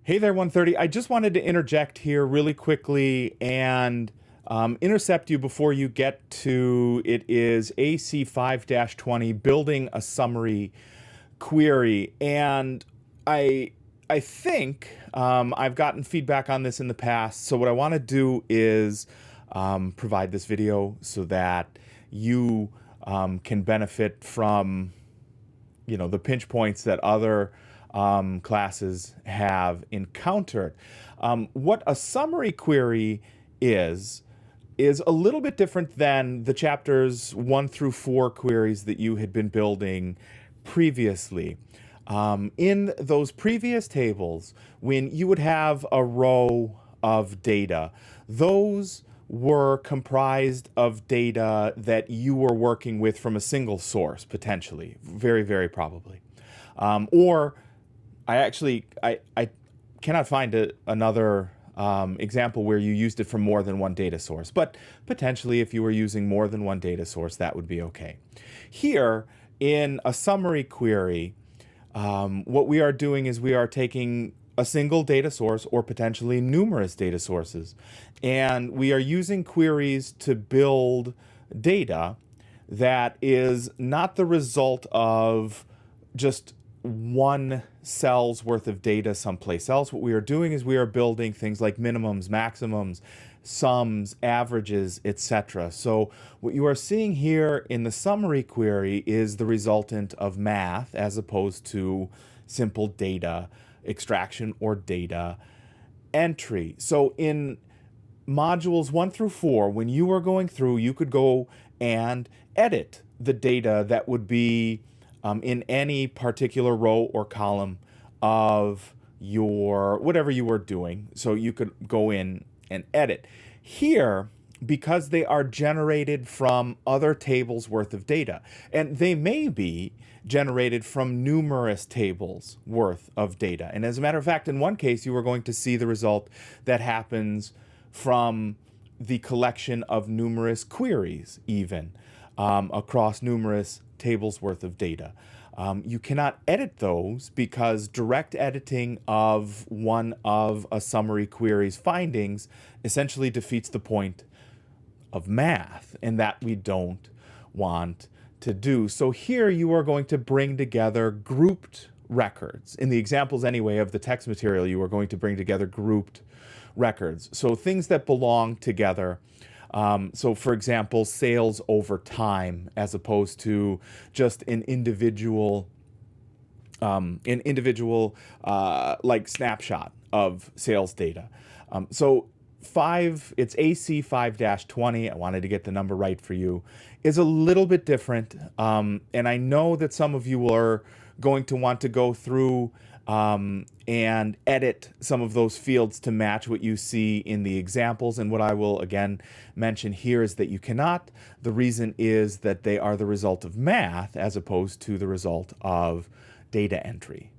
Hey there, 130. I just wanted to interject here really quickly and intercept you before you get to it is AC 5-20, building a summary query. And I think I've gotten feedback on this in the past. So what I want to do is provide this video so that you can benefit from the pinch points that other classes have encountered. What a summary query is a little bit different than the chapters 1 through 4 queries that you had been building previously. In those previous tables, when you would have a row of data, those were comprised of data that you were working with from a single source, potentially, very, very probably. Or I cannot find another example where you used it from more than one data source, but potentially if you were using more than one data source, that would be okay. Here, in a summary query, what we are doing is we are taking a single data source or potentially numerous data sources, and we are using queries to build data that is not the result of just one cell's worth of data someplace else. What we are doing is we are building things like minimums, maximums, sums, averages, etc. So what you are seeing here in the summary query is the resultant of math as opposed to simple data extraction or data entry. So in modules 1 through 4, when you are going through, you could go and edit the data that would be in any particular row or column of your whatever you were doing. So you could go in and edit. Here, because they are generated from other tables worth of data, and they may be generated from numerous tables worth of data. And as a matter of fact, in one case, you are going to see the result that happens from the collection of numerous queries, even across numerous tables worth of data. You cannot edit those because direct editing of one of a summary query's findings essentially defeats the point of math, and that we don't want to do. So here you are going to bring together grouped records. In the examples anyway of the text material, you are going to bring together grouped records. So things that belong together. So for example, sales over time as opposed to just an individual like snapshot of sales data. It's AC 5-20. I wanted to get the number right for you. Is a little bit different. And I know that some of you are going to want to go through and edit some of those fields to match what you see in the examples. And what I will again mention here is that you cannot. The reason is that they are the result of math as opposed to the result of data entry.